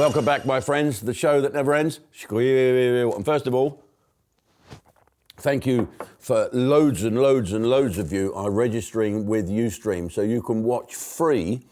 Welcome back, my friends, the show that never ends. And first of all, thank you for loads and loads and loads of you are registering with Ustream, so you can watch free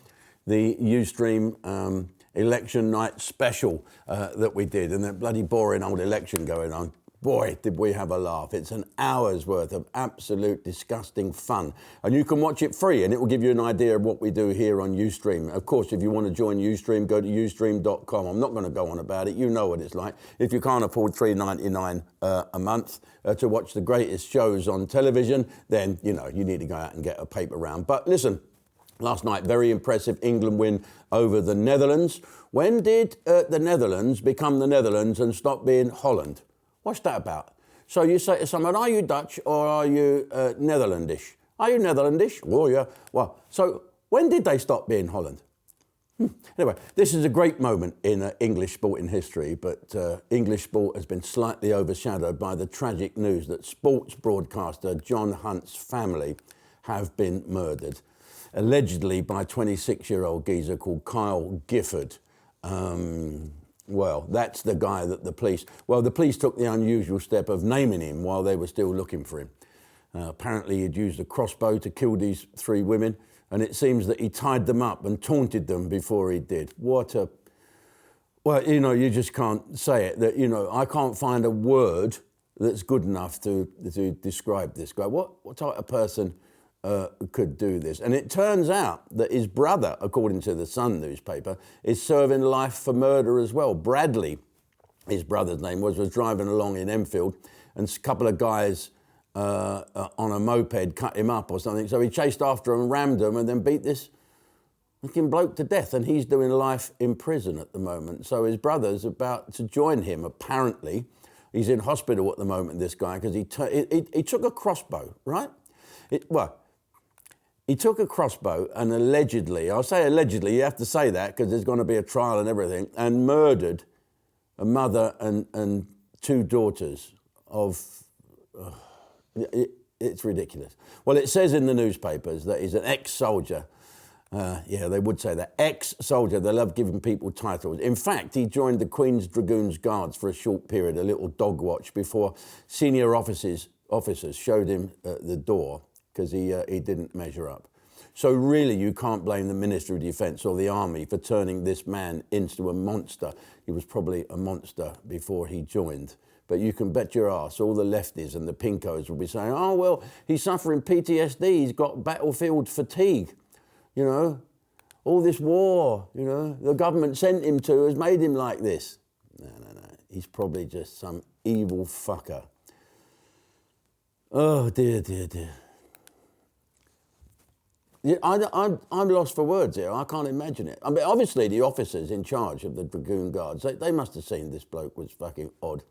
the Ustream election night special that we did, and that bloody boring old election going on. Boy, did we have a laugh. It's an hour's worth of absolute disgusting fun. And you can watch it free, and it will give you an idea of what we do here on Ustream. Of course, if you want to join Ustream, go to ustream.com. I'm not going to go on about it. You know what it's like. If you can't afford $3.99 a month to watch the greatest shows on television, then, you know, you need to go out and get a paper round. But listen, last night, very impressive England win over the Netherlands. When did the Netherlands become the Netherlands and stop being Holland? What's that about? So you say to someone, are you Dutch or are you Netherlandish? Are you Netherlandish? Oh, yeah. Well, so when did they stop being Holland? Anyway, this is a great moment in English sporting history, but English sport has been slightly overshadowed by the tragic news that sports broadcaster John Hunt's family have been murdered, allegedly by a 26-year-old geezer called Kyle Gifford. Well, that's the guy that the police took the unusual step of naming him while they were still looking for him. Apparently he'd used a crossbow to kill these three women, and it seems that he tied them up and taunted them before he did. Well, you know, you just can't say it. That, you know, I can't find a word that's good enough to describe this guy. What type of person could do this? And it turns out that his brother, according to the Sun newspaper, is serving life for murder as well. Bradley, his brother's name was driving along in Enfield, and a couple of guys on a moped cut him up or something. So he chased after them, rammed them, and then beat this fucking bloke to death. And he's doing life in prison at the moment. So his brother's about to join him, apparently. He's in hospital at the moment, this guy, because he took a crossbow, right? He took a crossbow and allegedly, I'll say allegedly, you have to say that because there's going to be a trial and everything, and murdered a mother and two daughters of... it's ridiculous. Well, it says in the newspapers that he's an ex-soldier. Yeah, they would say that. Ex-soldier, they love giving people titles. In fact, he joined the Queen's Dragoons Guards for a short period, a little dog watch, before senior officers showed him the door, because he didn't measure up. So really, you can't blame the Ministry of Defence or the Army for turning this man into a monster. He was probably a monster before he joined. But you can bet your ass all the lefties and the pinkos will be saying, oh, well, he's suffering PTSD, he's got battlefield fatigue. You know, all this war, you know, the government sent him to has made him like this. No. He's probably just some evil fucker. Oh, dear. Yeah, I'm lost for words here. I can't imagine it. I mean, obviously, the officers in charge of the Dragoon Guards, they must have seen this bloke was fucking odd.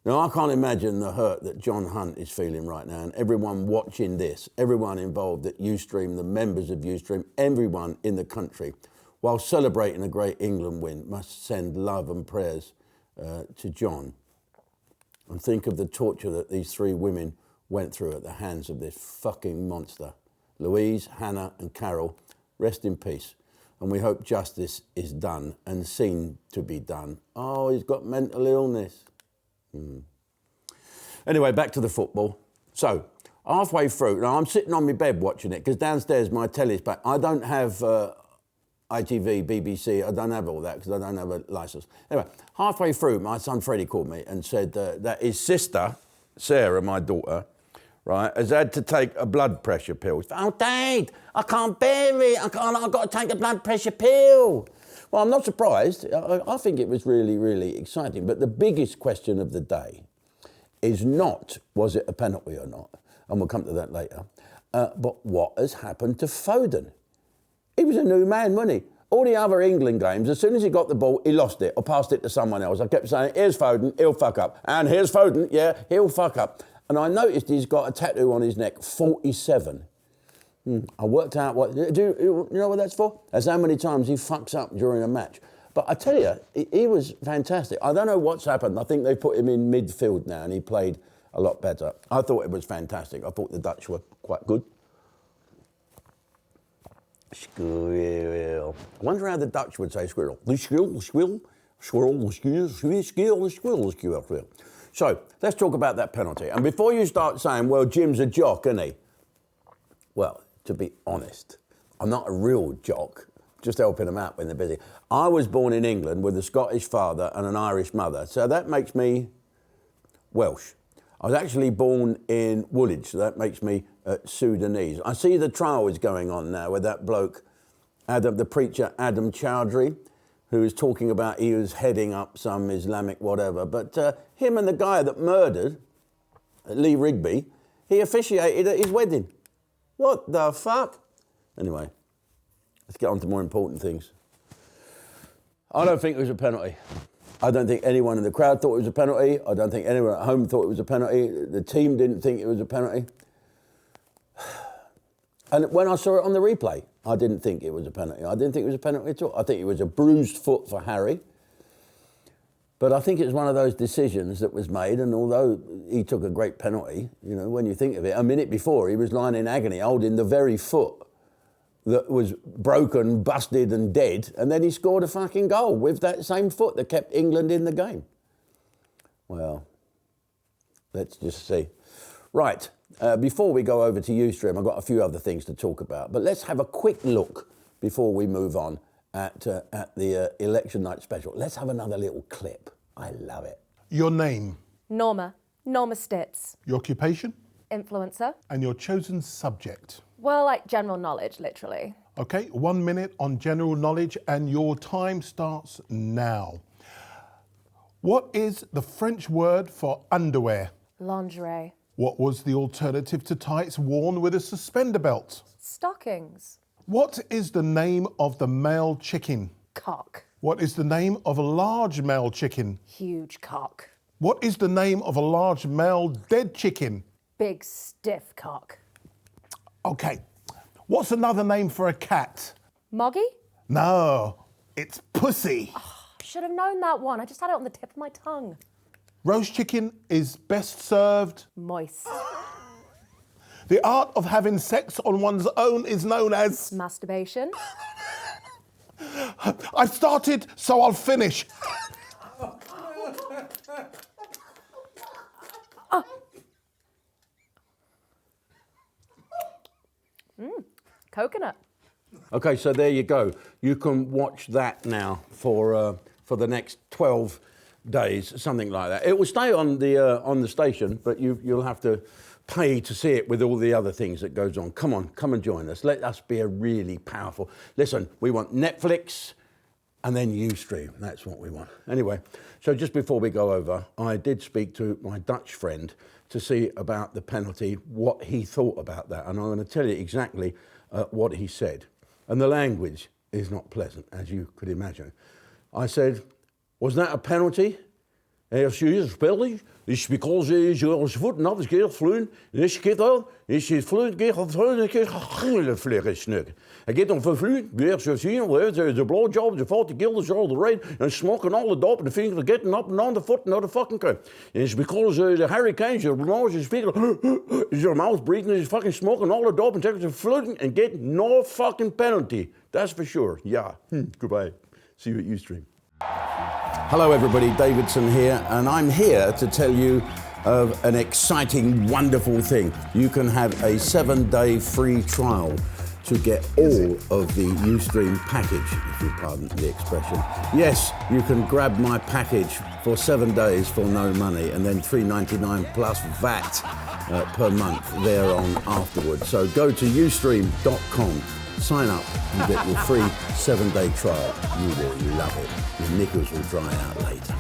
Now, I can't imagine the hurt that John Hunt is feeling right now, and everyone watching this, everyone involved at Ustream, the members of Ustream, everyone in the country, while celebrating a great England win, must send love and prayers to John. And think of the torture that these three women went through at the hands of this fucking monster. Louise, Hannah and Carol, rest in peace. And we hope justice is done and seen to be done. Oh, he's got mental illness. Anyway, back to the football. So, halfway through, now I'm sitting on my bed watching it, because downstairs my telly's back. I don't have ITV, BBC, I don't have all that, because I don't have a licence. Anyway, halfway through, my son Freddie called me and said that his sister, Sarah, my daughter, right, has had to take a blood pressure pill. Oh, Dad, I can't bear it. I've got to take a blood pressure pill. Well, I'm not surprised. I think it was really, really exciting. But the biggest question of the day is not, was it a penalty or not? And we'll come to that later. But what has happened to Foden? He was a new man, wasn't he? All the other England games, as soon as he got the ball, he lost it or passed it to someone else. I kept saying, here's Foden, he'll fuck up. And here's Foden, yeah, he'll fuck up. And I noticed he's got a tattoo on his neck, 47. I worked out do you know what that's for? That's how many times he fucks up during a match. But I tell you, he was fantastic. I don't know what's happened. I think they put him in midfield now and he played a lot better. I thought it was fantastic. I thought the Dutch were quite good. Squirrel. I wonder how the Dutch would say squirrel. The squirrel, squirrel, squirrel, squirrel, squirrel, squirrel, squirrel. So let's talk about that penalty. And before you start saying, well, Jim's a jock, isn't he? Well, to be honest, I'm not a real jock, just helping them out when they're busy. I was born in England with a Scottish father and an Irish mother, so that makes me Welsh. I was actually born in Woolwich, so that makes me Sudanese. I see the trial is going on now with that bloke, the preacher Adam Chowdhury, who is talking about he was heading up some Islamic whatever. But him and the guy that murdered Lee Rigby, he officiated at his wedding. What the fuck? Anyway, let's get on to more important things. I don't think it was a penalty. I don't think anyone in the crowd thought it was a penalty. I don't think anyone at home thought it was a penalty. The team didn't think it was a penalty. And when I saw it on the replay, I didn't think it was a penalty. I didn't think it was a penalty at all. I think it was a bruised foot for Harry. But I think it was one of those decisions that was made, and although he took a great penalty, you know, when you think of it, a minute before he was lying in agony, holding the very foot that was broken, busted and dead, and then he scored a fucking goal with that same foot that kept England in the game. Well, let's just see. Right, before we go over to Ustream, I've got a few other things to talk about, but let's have a quick look before we move on at the election night special. Let's have another little clip. I love it. Your name? Norma Stitz. Your occupation? Influencer. And your chosen subject? Well, like general knowledge, literally. Okay, 1 minute on general knowledge and your time starts now. What is the French word for underwear? Lingerie. What was the alternative to tights worn with a suspender belt? Stockings. What is the name of the male chicken? Cock. What is the name of a large male chicken? Huge cock. What is the name of a large male dead chicken? Big stiff cock. Okay, what's another name for a cat? Moggy? No, it's pussy. Should have known that one. I just had it on the tip of my tongue. Roast chicken is best served. Moist. The art of having sex on one's own is known as... Masturbation. I've started, so I'll finish. Coconut. Okay, so there you go. You can watch that now for the next 12 days, something like that. It will stay on the station, but you'll have to pay to see it with all the other things that goes on. Come on, come and join us. Let us be a really powerful... Listen, we want Netflix and then Ustream. That's what we want. Anyway, so just before we go over, I did speak to my Dutch friend to see about the penalty, what he thought about that. And I'm going to tell you exactly what he said. And the language is not pleasant, as you could imagine. I said, was that a penalty? Als je speelt, is because je voet not eens keer vloeien, is keer al, is je vloeien keer vloeien, keer gele vliegen snuk. Hij gaat om vervloeien, weer zo zien, the blowjob, the 40 guilders all the rain, and smoking all the dope, and the fingers are getting up and on the foot, not the fucking car. It's because the hurricanes, your nose is speaking, is your mouth breathing, is fucking smoking all the dope, and taking floating and getting no fucking penalty. That's for sure. Yeah. Goodbye. See you at Ustream. Hello everybody, Davidson here, and I'm here to tell you of an exciting, wonderful thing. You can have a 7-day free trial to get all of the Ustream package, if you pardon the expression. Yes, you can grab my package for 7 days for no money, and then $3.99 plus VAT per month thereon afterwards. So go to ustream.com. Sign up and get your free 7-day trial. You will love it. Your knickers will dry out later.